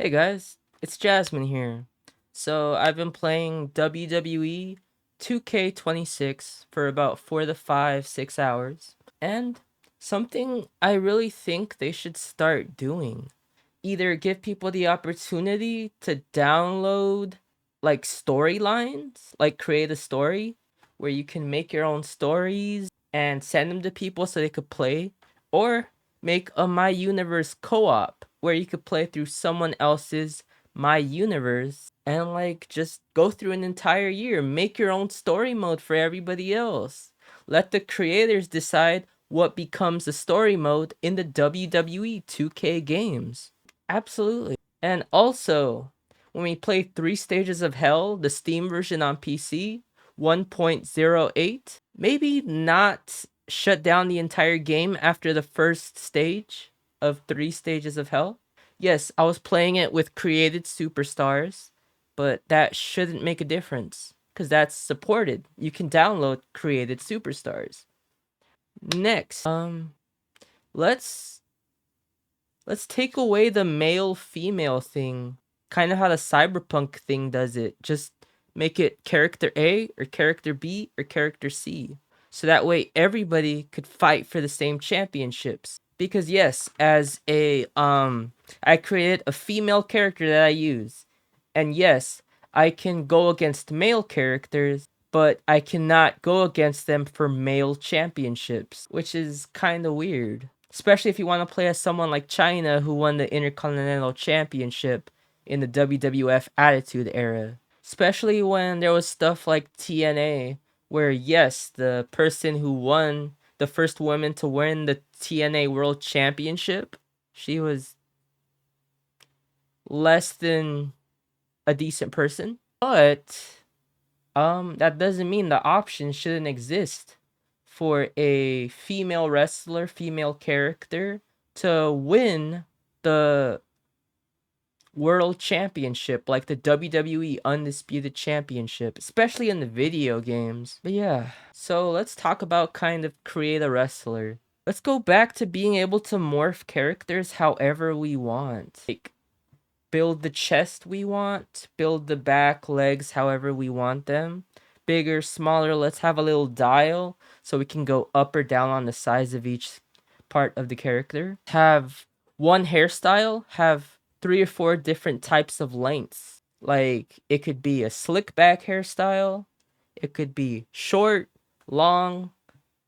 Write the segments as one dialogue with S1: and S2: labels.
S1: Hey guys, it's Jasmine here. So I've been playing WWE 2K26 for about 4 to 5, 6 hours. And something I really think they should start doing. Either give people the opportunity to download like storylines, like create a story where you can make your own stories and send them to people so they could play, or make a My Universe co-op where you could play through someone else's My Universe and like just go through an entire year, make your own story mode for everybody else. Let the creators decide what becomes a story mode in the WWE 2K games. Absolutely. And also, when we play 3 Stages of Hell, the Steam version on PC, 1.08, maybe not shut down the entire game after the first stage of 3 Stages of Hell. Yes, I was playing it with created superstars, but that shouldn't make a difference because that's supported. You can download created superstars. Next, let's let's take away the male female thing. Kind of how the cyberpunk thing does it. Just make it character A or character B or character C. So that way everybody could fight for the same championships. Because yes, as a I created a female character that I use. And yes, I can go against male characters, but I cannot go against them for male championships, which is kind of weird. Especially if you want to play as someone like China, who won the Intercontinental Championship in the WWF Attitude Era. Especially when there was stuff like TNA, where yes, the person who won, the first woman to win the TNA World Championship, she was less than a decent person. But that doesn't mean the option shouldn't exist for a female wrestler, female character to win the world championship, like the WWE Undisputed Championship, especially in the video games. But yeah, so let's talk about kind of create a wrestler. Let's go back to being able to morph characters however we want. Like, build the chest we want, build the back, legs however we want them. Bigger, smaller, let's have a little dial so we can go up or down on the size of each part of the character. Have one hairstyle, have 3 or 4 different types of lengths. Like, it could be a slick back hairstyle, it could be short, long,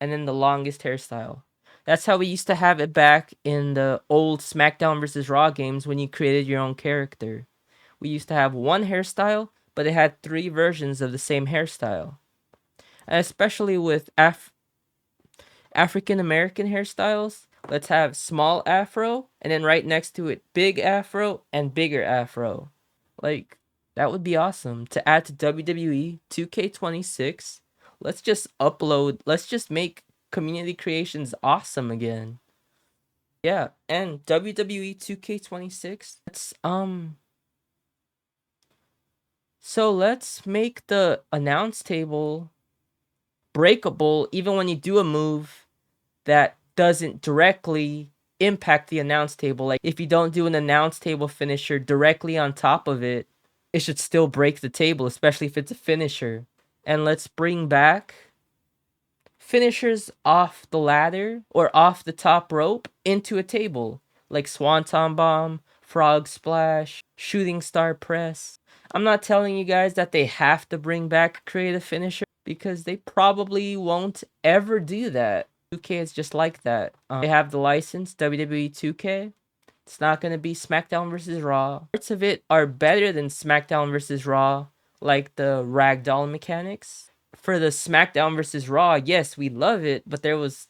S1: and then the longest hairstyle. That's how we used to have it back in the old SmackDown vs. Raw games when you created your own character. We used to have one hairstyle, but it had 3 versions of the same hairstyle. And especially with African American hairstyles, let's have small afro, and then right next to it, big afro and bigger afro. Like, that would be awesome to add to WWE 2K26. Let's just make community creations awesome again. Yeah, and WWE 2K26, let's make the announce table breakable even when you do a move that doesn't directly impact the announce table. Like, if you don't do an announce table finisher directly on top of it, it should still break the table, especially if it's a finisher. And let's bring back finishers off the ladder or off the top rope into a table, like Swanton Bomb, Frog Splash, Shooting Star Press. I'm not telling you guys that they have to bring back creative finisher because they probably won't ever do that. 2K is just like that. They have the license, WWE 2K. It's not going to be SmackDown vs. Raw. Parts of it are better than SmackDown vs. Raw, like the ragdoll mechanics. For the SmackDown vs. Raw, yes, we love it, but there was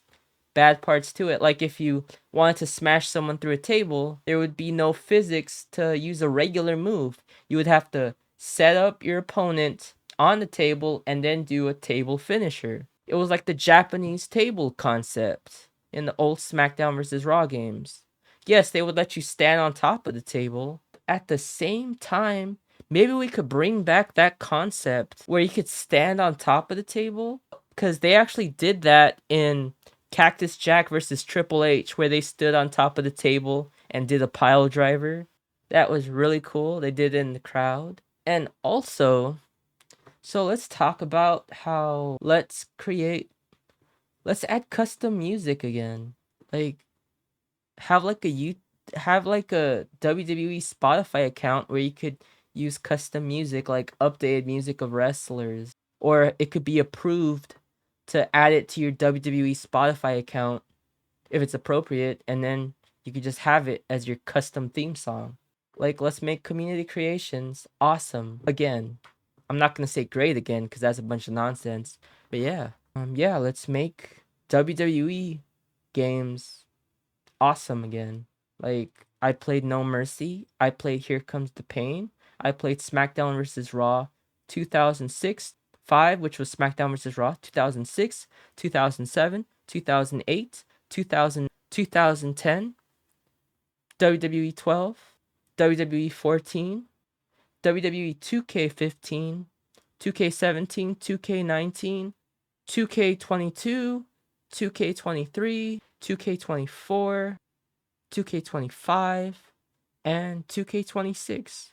S1: bad parts to it. Like, if you wanted to smash someone through a table, there would be no physics to use a regular move. You would have to set up your opponent on the table and then do a table finisher. It was like the Japanese table concept in the old SmackDown vs. Raw games. Yes, they would let you stand on top of the table. At the same time, maybe we could bring back that concept where you could stand on top of the table. Because they actually did that in Cactus Jack versus Triple H, where they stood on top of the table and did a pile driver. That was really cool. They did it in the crowd. And also, so let's talk about how let's add custom music again. Like have like a you have like a WWE Spotify account where you could use custom music like updated music of wrestlers, or it could be approved to add it to your WWE Spotify account if it's appropriate, and then you could just have it as your custom theme song. Like, let's make community creations awesome again. I'm not gonna say great again because that's a bunch of nonsense. But yeah, let's make WWE games awesome again. Like, I played No Mercy. I played Here Comes the Pain. I played SmackDown vs. Raw 2006, 5, which was SmackDown vs. Raw 2006, 2007, 2008, 2010, WWE 12, WWE 14, WWE 2K15, 2K17, 2K19, 2K22, 2K23, 2K24, 2K25, and 2K26.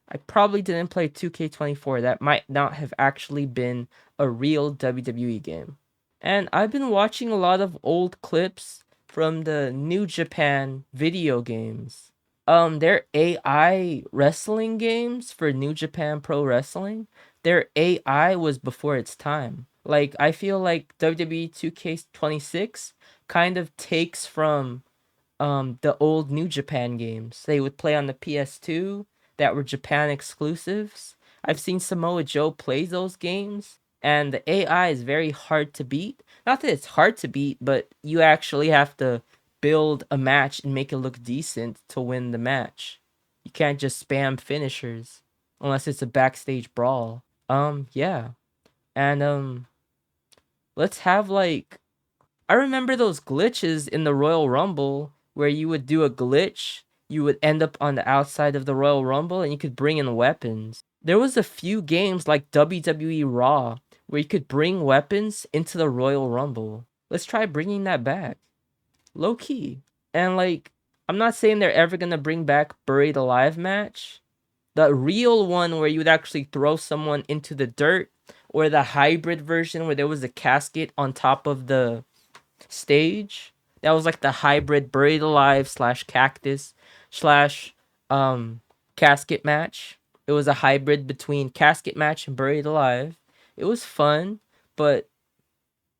S1: I probably didn't play 2K24. That might not have actually been a real WWE game. And I've been watching a lot of old clips from the New Japan video games. Their AI wrestling games for New Japan Pro Wrestling, their AI was before its time. Like, I feel like WWE 2K26 kind of takes from the old New Japan games. They would play on the PS2 that were Japan exclusives. I've seen Samoa Joe play those games, and the AI is very hard to beat. Not that it's hard to beat, but you actually have to build a match and make it look decent to win the match. You can't just spam finishers unless it's a backstage brawl. Yeah. And let's have like I remember those glitches in the Royal Rumble where you would do a glitch, you would end up on the outside of the Royal Rumble and you could bring in weapons. There was a few games like WWE Raw where you could bring weapons into the Royal Rumble. Let's try bringing that back. Low key. And like, I'm not saying they're ever gonna bring back Buried Alive match. The real one where you would actually throw someone into the dirt, or the hybrid version where there was a casket on top of the stage. That was like the hybrid Buried Alive slash Cactus slash casket match. It was a hybrid between casket match and Buried Alive. It was fun, but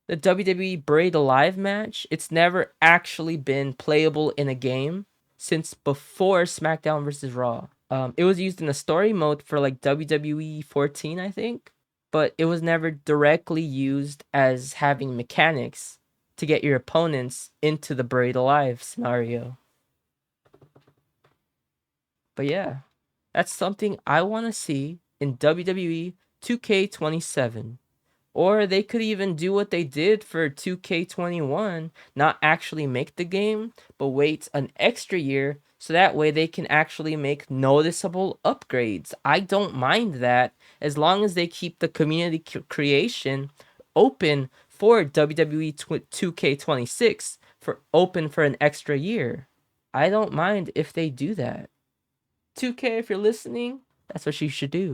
S1: the WWE Buried Alive match, it's never actually been playable in a game since before SmackDown vs. Raw. It was used in the story mode for like WWE 14, I think, but it was never directly used as having mechanics to get your opponents into the Buried Alive scenario. But yeah, that's something I want to see in WWE 2K27. Or they could even do what they did for 2K21, not actually make the game, but wait an extra year so that way they can actually make noticeable upgrades. I don't mind that as long as they keep the community creation open for WWE 2K26 for open for an extra year. I don't mind if they do that. 2K, if you're listening, that's what you should do.